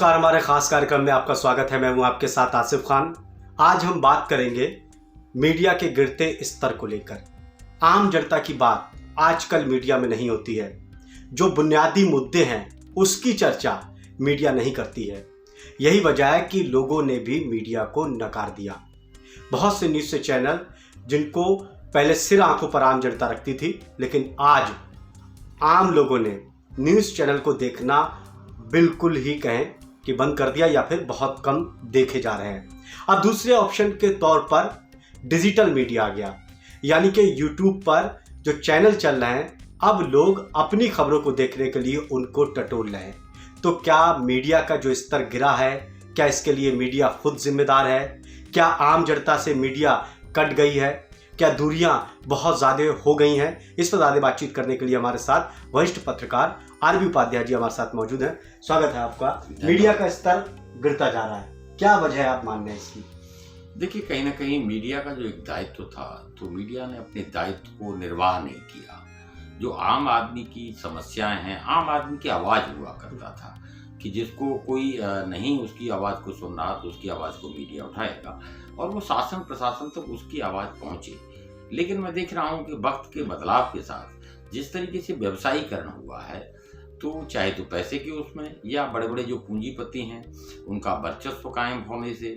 नमस्कार, हमारे खास कार्यक्रम में आपका स्वागत है। मैं हूं आपके साथ आसिफ खान। आज हम बात करेंगे मीडिया के गिरते स्तर को लेकर। आम जनता की बात आजकल मीडिया में नहीं होती है। जो बुनियादी मुद्दे हैं उसकी चर्चा मीडिया नहीं करती है। यही वजह है कि लोगों ने भी मीडिया को नकार दिया। बहुत से न्यूज़ चैनल जिनको पहले सिर आंखों पर आम जनता रखती थी, लेकिन आज आम लोगों ने न्यूज़ चैनल को देखना बिल्कुल ही कहें कि बंद कर दिया या फिर बहुत कम देखे जा रहे हैं। अब दूसरे ऑप्शन के तौर पर डिजिटल मीडिया आ गया, यानी कि यूट्यूब पर जो चैनल चल रहे हैं, अब लोग अपनी खबरों को देखने के लिए उनको टटोल रहे हैं। तो क्या मीडिया का जो स्तर गिरा है, क्या इसके लिए मीडिया खुद जिम्मेदार है? क्या आम जनता से मीडिया कट गई है? क्या दूरियां बहुत ज़्यादा हो गई हैं? इस पर ज़्यादा बातचीत करने के लिए हमारे साथ वरिष्ठ पत्रकार आर.बी. उपाध्याय जी हमारे साथ मौजूद हैं। स्वागत है आपका। मीडिया का स्तर गिरता जा रहा है, क्या वजह है आप मानने हैं इसकी? देखिए, कहीं ना कहीं मीडिया का जो एक दायित्व था, तो मीडिया ने अपने दायित्व को निर्वाह नहीं किया। जो आम आदमी की समस्याएं हैं, आम आदमी की आवाज़ हुआ करता था कि जिसको कोई नहीं उसकी आवाज़ को सुन रहा तो उसकी आवाज़ को मीडिया उठाएगा और वो शासन प्रशासन तक उसकी आवाज़ पहुँचे। लेकिन मैं देख रहा हूँ कि वक्त के बदलाव के साथ जिस तरीके से व्यवसायीकरण हुआ है, तो चाहे तो पैसे के उसमें या बड़े बड़े जो पूंजीपति हैं उनका वर्चस्व कायम होने से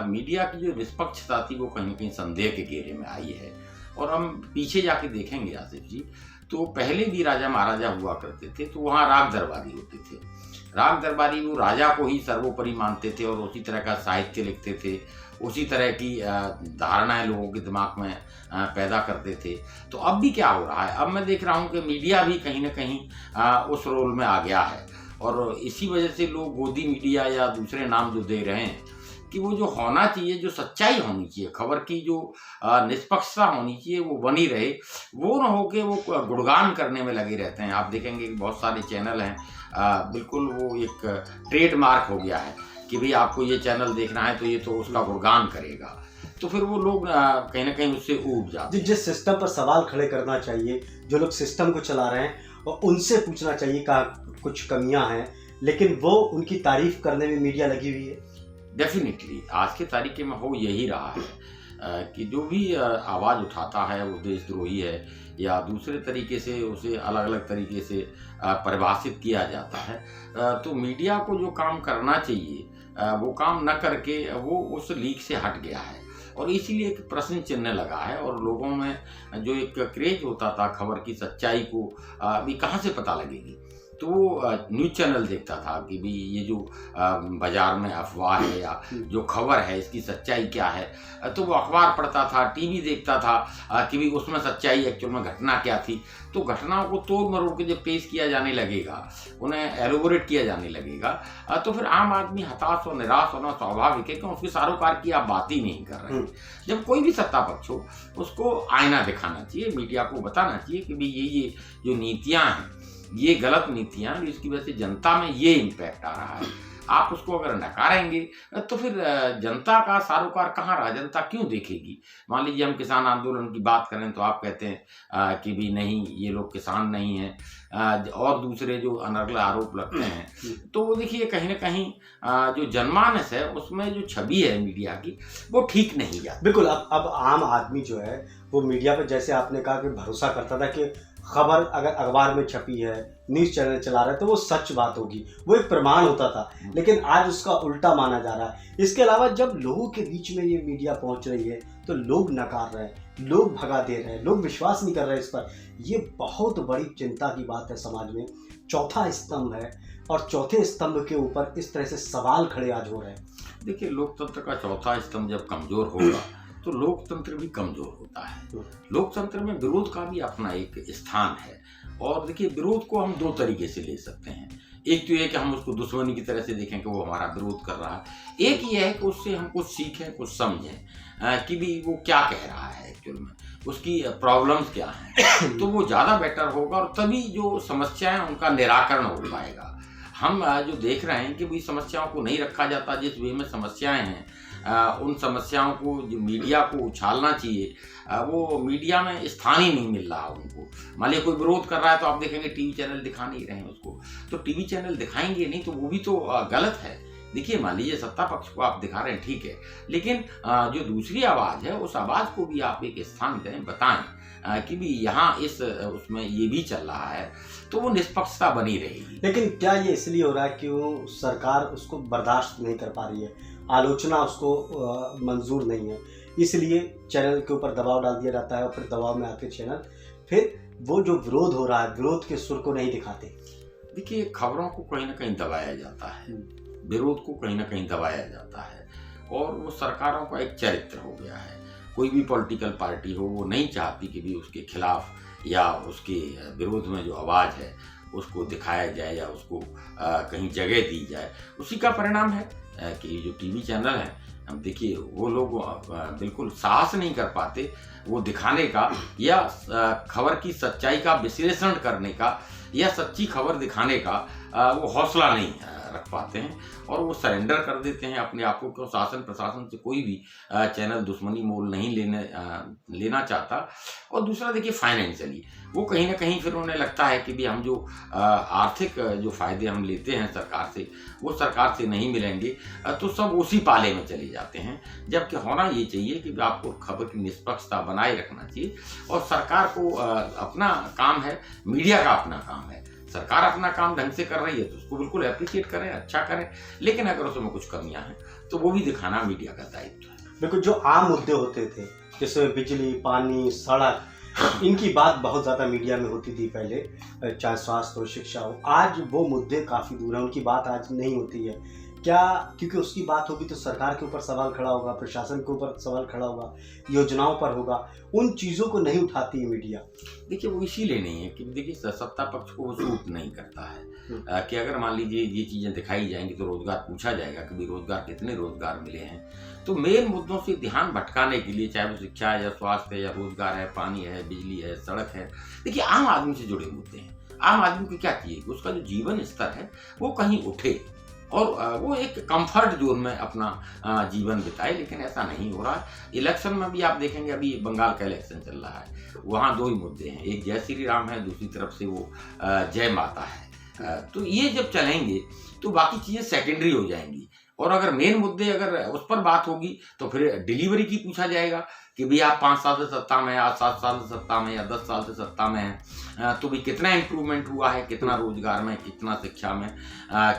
मीडिया की जो निष्पक्षता थी वो कहीं ना कहीं संदेह के घेरे में आई है। और हम पीछे जाके देखेंगे आसिफ जी, तो पहले भी राजा महाराजा हुआ करते थे, तो वहाँ राग दरबारी होते थे। राग दरबारी वो राजा को ही सर्वोपरि मानते थे और उसी तरह का साहित्य लिखते थे, उसी तरह की धारणाएं लोगों के दिमाग में पैदा करते थे। तो अब भी क्या हो रहा है, अब मैं देख रहा हूँ कि मीडिया भी कहीं ना कहीं उस रोल में आ गया है और इसी वजह से लोग गोदी मीडिया या दूसरे नाम जो दे रहे हैं कि वो जो होना चाहिए, जो सच्चाई होनी चाहिए, खबर की जो निष्पक्षता होनी चाहिए वो बनी रहे, वो न हो के वो गुणगान करने में लगे रहते हैं। आप देखेंगे कि बहुत सारे चैनल हैं, बिल्कुल वो एक ट्रेडमार्क हो गया है कि भाई आपको ये चैनल देखना है तो ये तो उसका गुणगान करेगा। तो फिर वो लोग कहीं ना कहीं उससे ऊब जाते हैं। जिस सिस्टम पर सवाल खड़े करना चाहिए, जो लोग सिस्टम को चला रहे हैं, और उनसे पूछना चाहिए का कुछ कमियां हैं, लेकिन वो उनकी तारीफ करने में मीडिया लगी हुई है। डेफिनेटली आज के तारीखे में हो यही रहा है कि जो भी आवाज़ उठाता है वो देशद्रोही है या दूसरे तरीके से उसे अलग अलग तरीके से परिभाषित किया जाता है। तो मीडिया को जो काम करना चाहिए वो काम न करके वो उस लीक से हट गया है और इसीलिए एक प्रश्न चिन्ह लगा है और लोगों में जो एक क्रेज होता था खबर की सच्चाई को भी कहाँ से पता लगेगी। तो वो न्यूज़ चैनल देखता था कि भाई ये जो बाजार में अफवाह है या जो खबर है इसकी सच्चाई क्या है, तो वो अखबार पढ़ता था, टीवी देखता था कि भाई उसमें सच्चाई एक्चुअल में घटना क्या थी। तो घटनाओं को तोड़ मरोड़ के जब पेश किया जाने लगेगा, उन्हें एलोबोरेट किया जाने लगेगा, तो फिर आम आदमी हताश और निराश होना स्वाभाविक है कि उसके सारोकार की आप बात ही नहीं कर रहे हैं। जब कोई भी सत्ता पक्ष हो उसको आईना दिखाना चाहिए, मीडिया को बताना चाहिए कि भाई ये जो नीतियाँ हैं ये गलत नीतियाँ, जिसकी वजह से जनता में ये इम्पैक्ट आ रहा है। आप उसको अगर नकारेंगे तो फिर जनता का सारोकार कहाँ रहा, जनता क्यों देखेगी? मान लीजिए हम किसान आंदोलन की बात करें तो आप कहते हैं कि भी नहीं ये लोग किसान नहीं हैं और दूसरे जो अनर्गल आरोप लगते हैं, तो वो देखिए कहीं ना कहीं जो जनमानस है उसमें जो छवि है मीडिया की वो ठीक नहीं जाती। बिल्कुल। अब आम आदमी जो है वो मीडिया पर, जैसे आपने कहा कि भरोसा करता था कि खबर अगर अखबार में छपी है, न्यूज़ चैनल चला रहा है तो वो सच बात होगी, वो एक प्रमाण होता था। लेकिन आज उसका उल्टा माना जा रहा है। इसके अलावा जब लोगों के बीच में ये मीडिया पहुंच रही है तो लोग नकार रहे हैं, लोग भगा दे रहे हैं, लोग विश्वास नहीं कर रहे हैं इस पर। ये बहुत बड़ी चिंता की बात है समाज में। चौथा स्तंभ है और चौथे स्तंभ के ऊपर इस तरह से सवाल खड़े आज हो रहे हैं। देखिए, लोकतंत्र का चौथा स्तंभ जब कमजोर होगा तो लोकतंत्र भी कमजोर होता है। लोकतंत्र में विरोध का भी अपना एक स्थान है और देखिए विरोध को हम दो तरीके से ले सकते हैं। एक तो ये कि हम उसको दुश्मनी की तरह से देखें कि वो हमारा विरोध कर रहा है। एक ये है कि उससे हम कुछ सीखें, कुछ समझें कि भी वो क्या कह रहा है, एक्चुअल में उसकी प्रॉब्लम्स क्या हैं। तो वो ज़्यादा बेटर होगा और तभी जो समस्याएं उनका निराकरण हो पाएगा। हम जो देख रहे हैं कि भाई समस्याओं को नहीं रखा जाता जिस वे में समस्याएं हैं, उन समस्याओं को जो मीडिया को उछालना चाहिए, वो मीडिया में स्थान ही नहीं मिल रहा उनको। मान लिया कोई विरोध कर रहा है तो आप देखेंगे टीवी चैनल दिखा नहीं रहे हैं उसको, तो टीवी चैनल दिखाएंगे नहीं तो वो भी तो गलत है। देखिए, मान लीजिए सत्ता पक्ष को आप दिखा रहे हैं, ठीक है, लेकिन जो दूसरी आवाज़ है उस आवाज़ को भी आप एक स्थान दें, बताएं कि भी यहाँ इस उसमें ये भी चल रहा है, तो वो निष्पक्षता बनी रहेगी। लेकिन क्या ये इसलिए हो रहा है कि वो सरकार उसको बर्दाश्त नहीं कर पा रही है, आलोचना उसको मंजूर नहीं है, इसलिए चैनल के ऊपर दबाव डाल दिया जाता है और फिर दबाव में आके चैनल फिर वो जो विरोध हो रहा है, विरोध के सुर को नहीं दिखाते। देखिए, खबरों को कहीं ना कहीं दबाया जाता है, विरोध को कहीं ना कहीं दबाया जाता है, और वो सरकारों का एक चरित्र हो गया है। कोई भी पॉलिटिकल पार्टी हो, वो नहीं चाहती कि भी उसके खिलाफ या उसके विरोध में जो आवाज़ है उसको दिखाया जाए या उसको कहीं जगह दी जाए। उसी का परिणाम है कि जो टीवी चैनल हैं, हम देखिए वो लोग बिल्कुल साहस नहीं कर पाते वो दिखाने का या खबर की सच्चाई का विश्लेषण करने का या सच्ची खबर दिखाने का वो हौसला नहीं रख पाते हैं, और वो सरेंडर कर देते हैं अपने आप को। शासन प्रशासन से कोई भी चैनल दुश्मनी मोल नहीं लेना चाहता। और दूसरा देखिए, फाइनेंशियली वो कहीं ना कहीं फिर उन्हें लगता है कि भी हम जो आर्थिक जो फायदे हम लेते हैं सरकार से, वो सरकार से नहीं मिलेंगे, तो सब उसी पाले में चले जाते हैं। जबकि होना ये चाहिए कि आपको खबर की निष्पक्षता बनाए रखना चाहिए, और सरकार को अपना काम है, मीडिया का अपना काम है। सरकार अपना काम ढंग से कर रही है तो उसको बिल्कुल एप्रिशिएट करें, अच्छा करें, लेकिन अगर उसमें कुछ कमियां हैं तो वो भी दिखाना मीडिया का दायित्व है। बिल्कुल, जो आम मुद्दे होते थे जैसे बिजली, पानी, सड़क, इनकी बात बहुत ज़्यादा मीडिया में होती थी पहले, चाहे स्वास्थ्य हो, शिक्षा हो। आज वो मुद्दे काफ़ी दूर हैं, उनकी बात आज नहीं होती है। क्या क्योंकि उसकी बात होगी तो सरकार के ऊपर सवाल खड़ा होगा, प्रशासन के ऊपर सवाल खड़ा होगा, योजनाओं पर होगा, उन चीज़ों को नहीं उठाती है मीडिया। देखिए, वो इसीलिए नहीं है कि देखिए सत्ता पक्ष को वो सूट नहीं करता है कि अगर मान लीजिए ये चीज़ें दिखाई जाएंगी तो रोजगार पूछा जाएगा कि रोजगार कितने रोजगार मिले हैं। तो मेन मुद्दों से ध्यान भटकाने के लिए, चाहे वो शिक्षा है या स्वास्थ्य है या रोजगार है, पानी है, बिजली है, सड़क है, देखिए आम आदमी से जुड़े मुद्दे हैं। आम आदमी को क्या चाहिए कि उसका जो जीवन स्तर है वो कहीं उठे और वो एक कंफर्ट जोन में अपना जीवन बिताए, लेकिन ऐसा नहीं हो रहा है। इलेक्शन में भी आप देखेंगे, अभी बंगाल का इलेक्शन चल रहा है, वहाँ दो ही मुद्दे हैं, एक जय श्री राम है, दूसरी तरफ से वो जय माता है। तो ये जब चलेंगे तो बाकी चीज़ें सेकेंडरी हो जाएंगी, और अगर मेन मुद्दे अगर उस पर बात होगी तो फिर डिलीवरी की पूछा जाएगा कि भाई आप 5 साल से सत्ता में, आज 7 साल से सत्ता में या 10 साल से सत्ता में हैं, तो भाई कितना इम्प्रूवमेंट हुआ है, कितना रोजगार में, कितना शिक्षा में,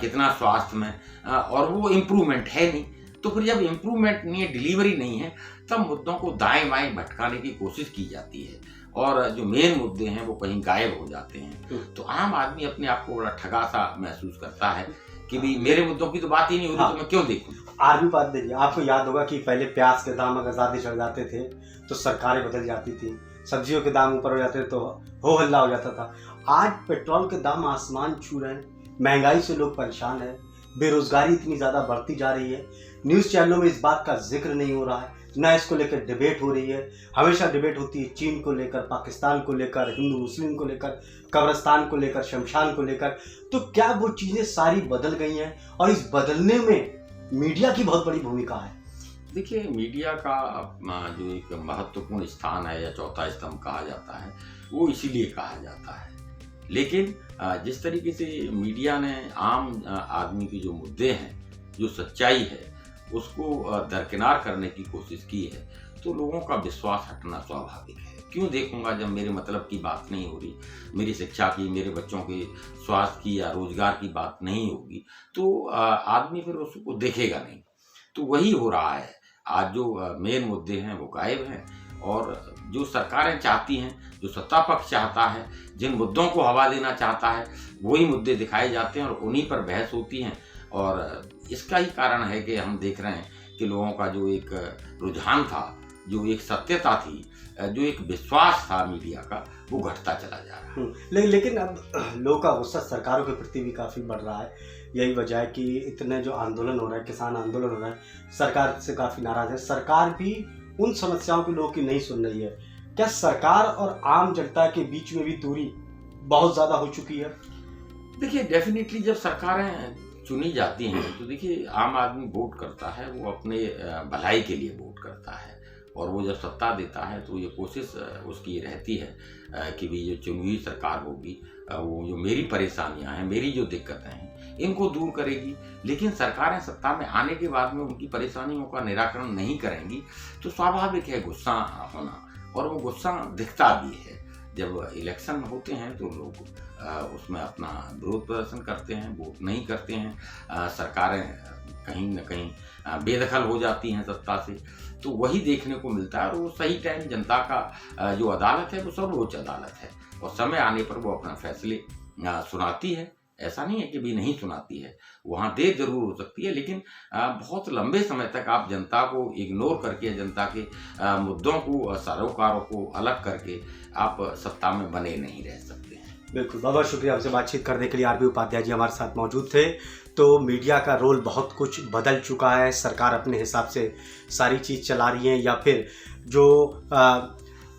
कितना स्वास्थ्य में, और वो इम्प्रूवमेंट है नहीं। तो फिर जब इम्प्रूवमेंट नहीं है, डिलीवरी नहीं है, तब मुद्दों को दाएं बाएं भटकाने की कोशिश की जाती है, और जो मेन मुद्दे हैं वो कहीं गायब हो जाते हैं। तो आम आदमी अपने आप को बड़ा ठगा सा महसूस करता है कि भाई मेरे मुद्दों की तो बात ही नहीं हो रही, तो मैं क्यों देखूं। आर्मी बात देखिए, आपको याद होगा कि पहले प्याज के दाम अगर ज़्यादा चढ़ जाते थे तो सरकारें बदल जाती थी, सब्जियों के दाम ऊपर हो जाते तो हो हल्ला हो जाता था। आज पेट्रोल के दाम आसमान छू रहे हैं, महंगाई से लोग परेशान हैं, बेरोजगारी इतनी ज़्यादा बढ़ती जा रही है, न्यूज़ चैनलों में इस बात का जिक्र नहीं हो रहा है, ना इसको लेकर डिबेट हो रही है। हमेशा डिबेट होती है चीन को लेकर, पाकिस्तान को लेकर, हिंदू मुस्लिम को लेकर, कब्रिस्तान को लेकर, शमशान को लेकर। तो क्या वो चीज़ें सारी बदल गई हैं, और इस बदलने में मीडिया की बहुत बड़ी भूमिका है? देखिए, मीडिया का जो एक महत्वपूर्ण स्थान है या चौथा स्तंभ कहा जाता है, वो इसीलिए कहा जाता है। लेकिन जिस तरीके से मीडिया ने आम आदमी के जो मुद्दे हैं, जो सच्चाई है, उसको दरकिनार करने की कोशिश की है, तो लोगों का विश्वास हटना स्वाभाविक है। क्यों देखूंगा जब मेरे मतलब की बात नहीं हो रही, मेरी शिक्षा की, मेरे बच्चों के स्वास्थ्य की या रोजगार की बात नहीं होगी, तो आदमी फिर उसको देखेगा नहीं। तो वही हो रहा है, आज जो मेन मुद्दे हैं वो गायब हैं, और जो सरकारें चाहती हैं, जो सत्ता पक्ष चाहता है, जिन मुद्दों को हवा देना चाहता है, वही मुद्दे दिखाए जाते हैं और उन्हीं पर बहस होती हैं। और इसका ही कारण है कि हम देख रहे हैं कि लोगों का जो एक रुझान था, जो एक सत्यता थी, जो एक विश्वास था मीडिया का, वो घटता चला जा रहा है। लेकिन अब लोगों का गुस्सा सरकारों के प्रति भी काफ़ी बढ़ रहा है। यही वजह है कि इतने जो आंदोलन हो रहा है, किसान आंदोलन हो रहा है, सरकार से काफ़ी नाराज़ है। सरकार भी उन समस्याओं के लोगों की नहीं सुन रही है। क्या सरकार और आम जनता के बीच में भी दूरी बहुत ज़्यादा हो चुकी है? देखिए, डेफिनेटली जब सरकारें चुनी जाती हैं तो देखिए आम आदमी वोट करता है, वो अपने भलाई के लिए वोट करता है। और वो जब सत्ता देता है तो ये कोशिश उसकी रहती है कि भी जो चुनी हुई सरकार होगी वो जो मेरी परेशानियां हैं, मेरी जो दिक्कतें हैं, इनको दूर करेगी। लेकिन सरकारें सत्ता में आने के बाद में उनकी परेशानियों का निराकरण नहीं करेंगी तो स्वाभाविक है गुस्सा होना, और वो गुस्सा दिखता भी है। जब इलेक्शन होते हैं तो लोग उसमें अपना विरोध प्रदर्शन करते हैं, वोट नहीं करते हैं, सरकारें कहीं न कहीं बेदखल हो जाती हैं सत्ता से, तो वही देखने को मिलता है। और वो सही टाइम जनता का जो अदालत है वो सर्वोच्च अदालत है, और समय आने पर वो अपना फैसले सुनाती है। ऐसा नहीं है कि भी नहीं सुनाती है, वहाँ देर जरूर हो सकती है, लेकिन बहुत लंबे समय तक आप जनता को इग्नोर करके, जनता के मुद्दों को, सरोकारों को अलग करके आप सत्ता में बने नहीं रह सकते हैं। बिल्कुल, बहुत बहुत शुक्रिया। हमसे बातचीत करने के लिए आरबी उपाध्याय जी हमारे साथ मौजूद थे। तो मीडिया का रोल बहुत कुछ बदल चुका है, सरकार अपने हिसाब से सारी चीज़ चला रही है, या फिर जो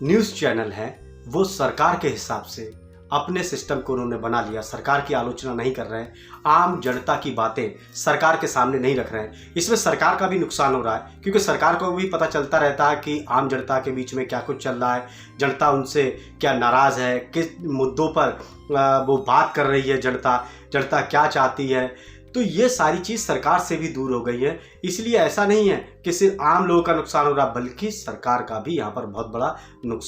न्यूज़ चैनल हैं वो सरकार के हिसाब से अपने सिस्टम को उन्होंने बना लिया, सरकार की आलोचना नहीं कर रहे हैं, आम जनता की बातें सरकार के सामने नहीं रख रहे हैं। इसमें सरकार का भी नुकसान हो रहा है, क्योंकि सरकार को भी पता चलता रहता है कि आम जनता के बीच में क्या कुछ चल रहा है, जनता उनसे क्या नाराज़ है, किस मुद्दों पर वो बात कर रही है, जनता क्या चाहती है। तो ये सारी चीज़ सरकार से भी दूर हो गई है। इसलिए ऐसा नहीं है कि सिर्फ आम लोगों का नुकसान हो रहा, बल्कि सरकार का भी यहाँ पर बहुत बड़ा नुकसान